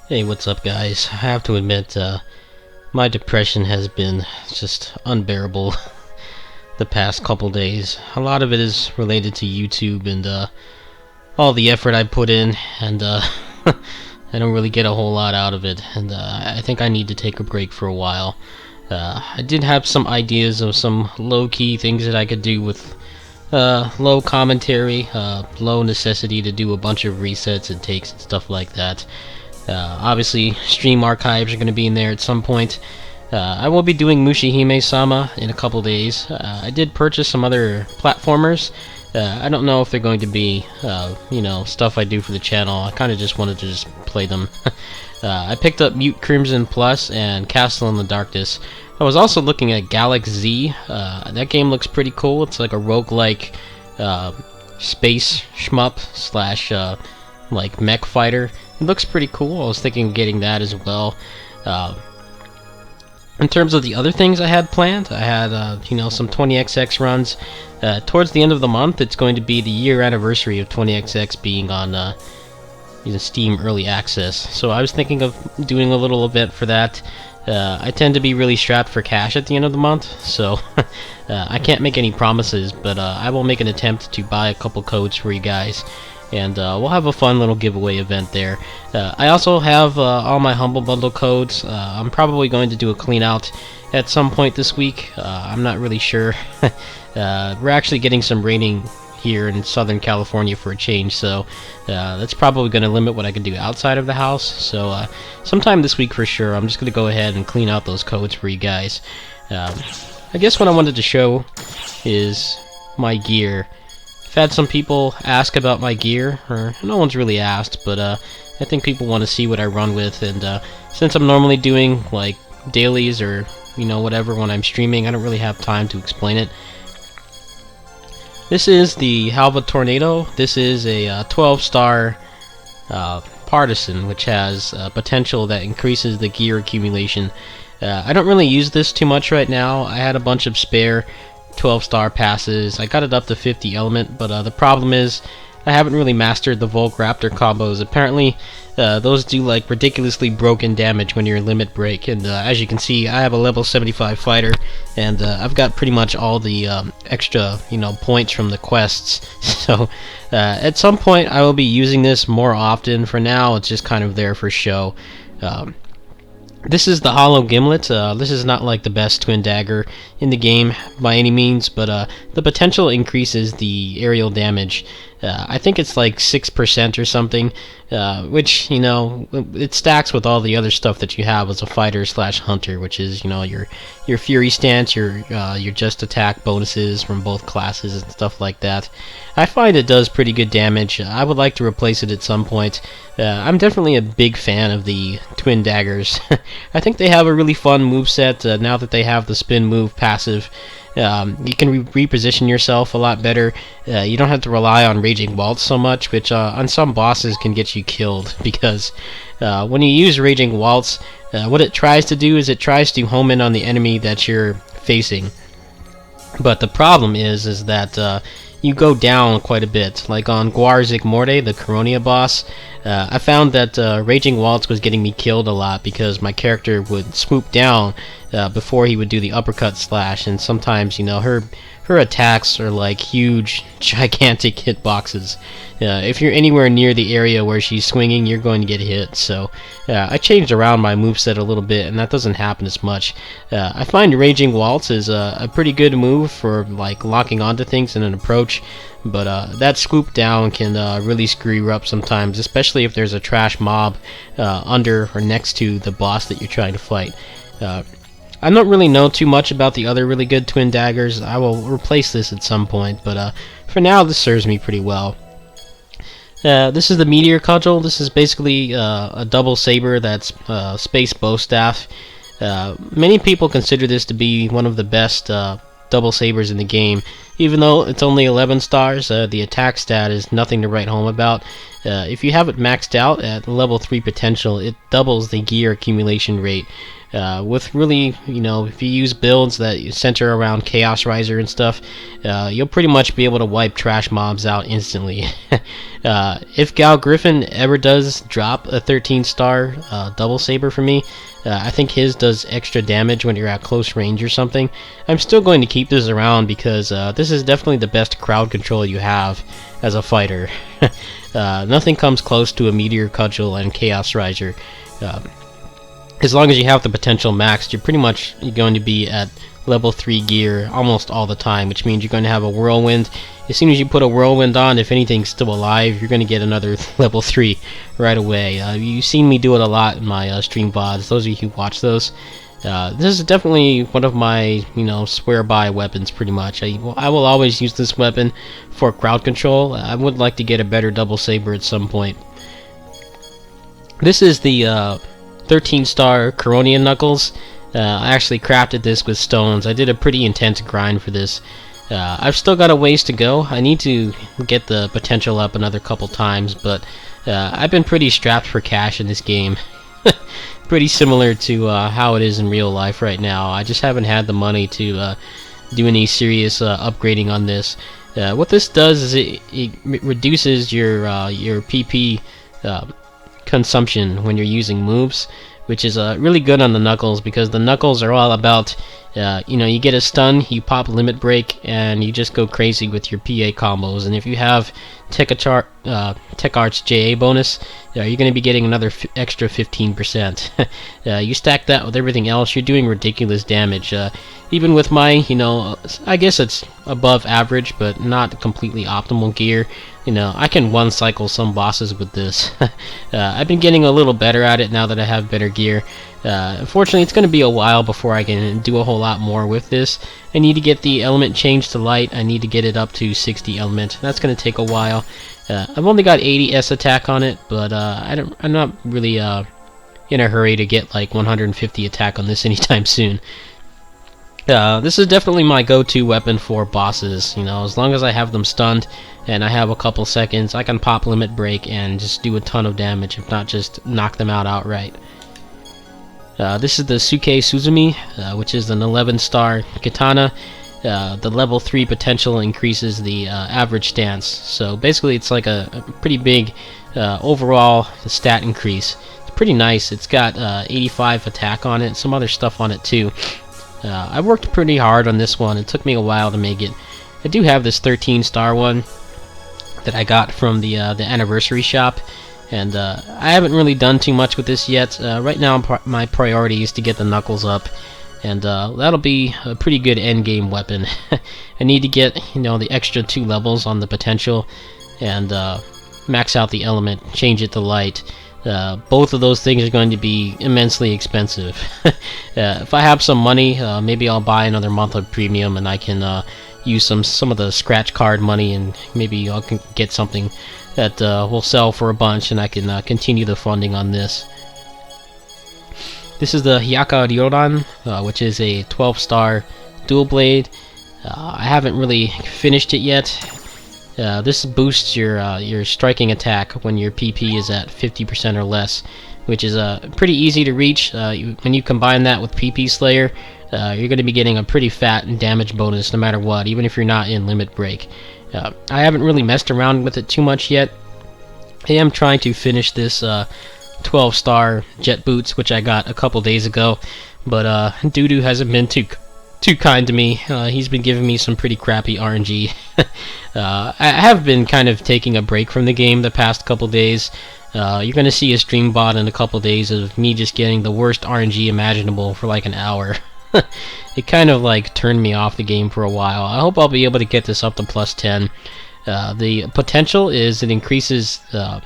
Hey, what's up, guys? I have to admit, my depression has been just unbearable the past couple days. A lot of it is related to YouTube and all the effort I put in, and I don't really get a whole lot out of it, and I think I need to take a break for a while. I did have some ideas of some low-key things that I could do with low commentary, low necessity to do a bunch of resets and takes and stuff like that. Obviously, stream archives are going to be in there at some point. I will be doing Mushihime-sama in a couple days. I did purchase some other platformers. I don't know if they're going to be, stuff I do for the channel. I kind of just wanted to just play them. I picked up Mute Crimson Plus and Castle in the Darkness. I was also looking at Galax Z. That game looks pretty cool. It's like a roguelike space shmup slash like mech fighter. It looks pretty cool. I was thinking of getting that as well. In terms of the other things I had planned, I had some 20XX runs. Towards the end of the month, it's going to be the year anniversary of 20XX being on Steam Early Access. So I was thinking of doing a little event for that. I tend to be really strapped for cash at the end of the month, so I can't make any promises, but I will make an attempt to buy a couple codes for you guys, and we'll have a fun little giveaway event there. I also have all my Humble Bundle codes. I'm probably going to do a clean out at some point this week. I'm not really sure. We're actually getting some rating here in Southern California for a change, so that's probably going to limit what I can do outside of the house. So sometime this week for sure, I'm just going to go ahead and clean out those codes for you guys. I guess what I wanted to show is my gear. I've had some people ask about my gear, or no one's really asked, but I think people want to see what I run with, and since I'm normally doing like dailies or whatever when I'm streaming, I don't really have time to explain it. This is the Halva Tornado. This is a 12-star partisan, which has potential that increases the gear accumulation. I don't really use this too much right now. I had a bunch of spare 12-star passes. I got it up to 50 element, but the problem is I haven't really mastered the Volk Raptor combos. Apparently, those do like ridiculously broken damage when you're in limit break, and as you can see, I have a level 75 fighter, and I've got pretty much all the extra points from the quests. So at some point I will be using this more often. For now, it's just kind of there for show. This is the Hollow Gimlet. This is not like the best twin dagger in the game by any means, but the potential increases the aerial damage. I think it's like 6% or something, which, it stacks with all the other stuff that you have as a fighter slash hunter, which is, your fury stance, your just attack bonuses from both classes and stuff like that. I find it does pretty good damage. I would like to replace it at some point. I'm definitely a big fan of the twin daggers. I think they have a really fun moveset now that they have the spin move passive. You can reposition yourself a lot better. You don't have to rely on Raging Waltz so much, which on some bosses can get you killed, because when you use Raging Waltz, what it tries to do is it tries to home in on the enemy that you're facing. But the problem is that you go down quite a bit. Like on Guarzik Morde, the Coronia boss, I found that Raging Waltz was getting me killed a lot because my character would swoop down before he would do the uppercut slash, and sometimes, her attacks are like huge, gigantic hitboxes. If you're anywhere near the area where she's swinging, you're going to get hit. So I changed around my moveset a little bit, and that doesn't happen as much. I find Raging Waltz is a pretty good move for like locking onto things in an approach, but that swoop down can really screw you up sometimes, especially if there's a trash mob under or next to the boss that you're trying to fight. I don't really know too much about the other really good twin daggers. I will replace this at some point, but for now this serves me pretty well. This is the Meteor Control. This is basically a double saber that's space bow staff. Many people consider this to be one of the best double sabers in the game. Even though it's only 11 stars, the attack stat is nothing to write home about. If you have it maxed out at level 3 potential, it doubles the gear accumulation rate. With really, if you use builds that center around Chaos Riser and stuff, you'll pretty much be able to wipe trash mobs out instantly. If Gal Griffin ever does drop a 13-star double saber for me, I think his does extra damage when you're at close range or something. I'm still going to keep this around because this is definitely the best crowd control you have as a fighter. Nothing comes close to a Meteor Control and Chaos Riser. As long as you have the potential maxed, you're pretty much going to be at level 3 gear almost all the time, which means you're going to have a whirlwind. As soon as you put a whirlwind on, if anything's still alive, you're going to get another level 3 right away. You've seen me do it a lot in my stream VODs, those of you who watch those. This is definitely one of my, swear-by weapons, pretty much. I will always use this weapon for crowd control. I would like to get a better double saber at some point. This is the 13-star Coronian Knuckles. I actually crafted this with stones. I did a pretty intense grind for this. I've still got a ways to go. I need to get the potential up another couple times, but I've been pretty strapped for cash in this game. Pretty similar to how it is in real life right now. I just haven't had the money to do any serious upgrading on this. What this does is it reduces your PP consumption when you're using moves, which is really good on the Knuckles, because the Knuckles are all about, you get a stun, you pop Limit Break, and you just go crazy with your PA combos. And if you have Tech Art's JA bonus, you're going to be getting another extra 15%. You stack that with everything else, you're doing ridiculous damage. Even with my, I guess it's above average, but not completely optimal gear, I can one-cycle some bosses with this. I've been getting a little better at it now that I have better gear. Unfortunately, it's going to be a while before I can do a whole lot more with this. I need to get the element changed to light. I need to get it up to 60 element. That's going to take a while. I've only got 80 S attack on it, but I'm not really in a hurry to get like 150 attack on this anytime soon. This is definitely my go-to weapon for bosses. As long as I have them stunned and I have a couple seconds, I can pop Limit Break and just do a ton of damage, if not just knock them out outright. This is the Suitcase Suzumi, which is an 11-star katana. The level 3 potential increases the average stance, so basically it's like a pretty big overall stat increase. It's pretty nice. It's got 85 attack on it, some other stuff on it too. I worked pretty hard on this one. It took me a while to make it. I do have this 13-star one that I got from the anniversary shop, and I haven't really done too much with this yet. Right now my priority is to get the Knuckles up, and that'll be a pretty good endgame weapon. I need to get the extra 2 levels on the potential, and max out the element, change it to light. Both of those things are going to be immensely expensive. If I have some money, maybe I'll buy another month of premium, and I can use some of the scratch card money, and maybe I can get something that will sell for a bunch, and I can continue the funding on this. This is the Hyaka Ryodan, which is a 12-star dual blade. I haven't really finished it yet. This boosts your striking attack when your PP is at 50% or less, which is pretty easy to reach. When you combine that with PP Slayer, you're going to be getting a pretty fat damage bonus no matter what, even if you're not in Limit Break. I haven't really messed around with it too much yet. I am trying to finish this 12-star Jet Boots, which I got a couple days ago, but Doodoo hasn't been too kind to me. He's been giving me some pretty crappy RNG. I have been kind of taking a break from the game the past couple days. You're going to see a stream bot in a couple days of me just getting the worst RNG imaginable for like an hour. It kind of like turned me off the game for a while. I hope I'll be able to get this up to plus 10. The potential is it increases the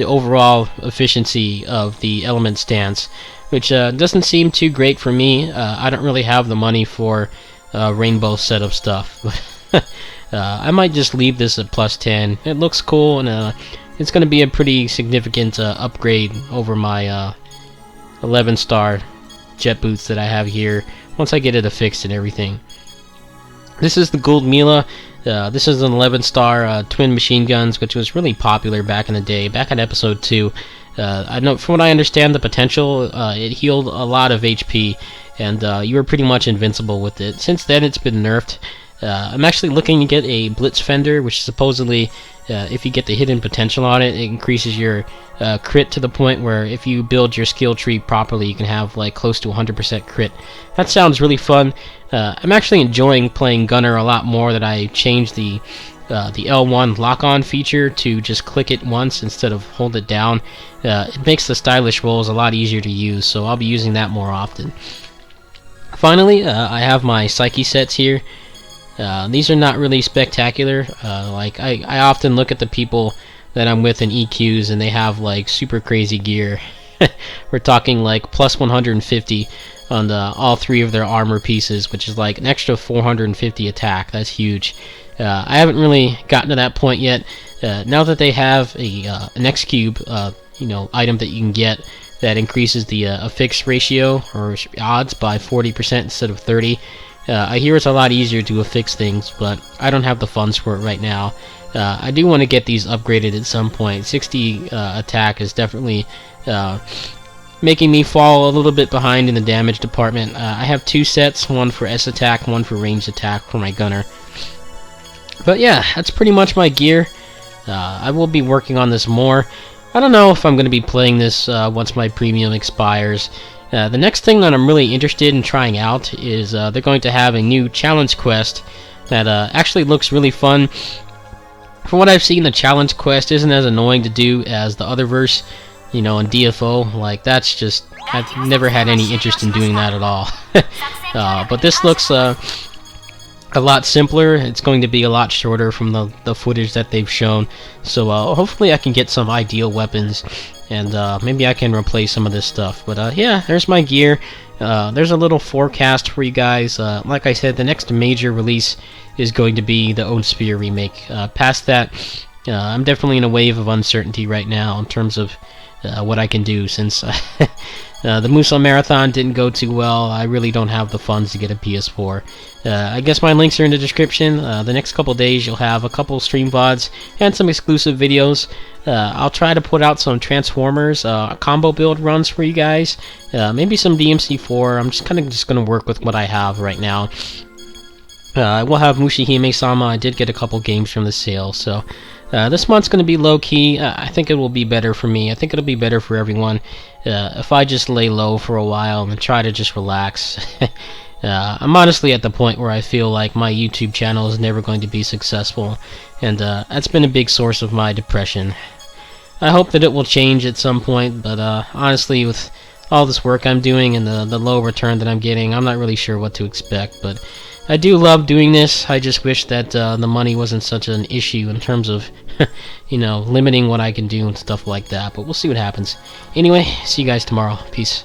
overall efficiency of the element stance, which doesn't seem too great for me. I don't really have the money for rainbow setup stuff. I might just leave this at plus 10. It looks cool, and it's going to be a pretty significant upgrade over my 11-star Jet Boots that I have here once I get it affixed and everything. This is the Gold Mila. This is an 11-star twin machine guns, which was really popular back in the day, back in episode 2. I know, from what I understand, the potential, it healed a lot of HP, and you were pretty much invincible with it. Since then, it's been nerfed. I'm actually looking to get a Blitz Fender, which supposedly, if you get the hidden potential on it, it increases your crit to the point where if you build your skill tree properly, you can have like close to 100% crit. That sounds really fun. I'm actually enjoying playing Gunner a lot more, that I changed the L1 lock-on feature to just click it once instead of hold it down. It makes the stylish rolls a lot easier to use, so I'll be using that more often. Finally, I have my Psyche sets here. These are not really spectacular. Like I often look at the people that I'm with in EQs, and they have like super crazy gear. We're talking like plus 150 on all 3 of their armor pieces, which is like an extra 450 attack. That's huge. I haven't really gotten to that point yet. Now that they have an X cube, item that you can get that increases the affix ratio or odds by 40% instead of 30. I hear it's a lot easier to affix things, but I don't have the funds for it right now. I do want to get these upgraded at some point. 60 attack is definitely making me fall a little bit behind in the damage department. I have 2 sets, one for S attack, one for ranged attack for my gunner. But yeah, that's pretty much my gear. I will be working on this more. I don't know if I'm going to be playing this once my premium expires. The next thing that I'm really interested in trying out is they're going to have a new challenge quest that actually looks really fun. From what I've seen, the challenge quest isn't as annoying to do as the other verse, in DFO. Like, that's just, I've never had any interest in doing that at all. But this looks a lot simpler. It's going to be a lot shorter from the footage that they've shown. So hopefully I can get some ideal weapons, and maybe I can replace some of this stuff. But yeah, there's my gear. There's a little forecast for you guys. Like I said, the next major release is going to be the Own Spear remake. Past that, I'm definitely in a wave of uncertainty right now in terms of what I can do, since the Musa Marathon didn't go too well. I really don't have the funds to get a PS4. I guess my links are in the description. The next couple days you'll have a couple stream VODs and some exclusive videos. I'll try to put out some Transformers combo build runs for you guys. Maybe some DMC4. I'm just going to work with what I have right now. I will have Mushihime-sama. I did get a couple games from the sale, so this month's going to be low-key. I think it will be better for me. I think it'll be better for everyone if I just lay low for a while and try to just relax. I'm honestly at the point where I feel like my YouTube channel is never going to be successful, and that's been a big source of my depression. I hope that it will change at some point, but honestly, with all this work I'm doing and the low return that I'm getting, I'm not really sure what to expect. But I do love doing this. I just wish that the money wasn't such an issue in terms of limiting what I can do and stuff like that. But we'll see what happens. Anyway, see you guys tomorrow. Peace.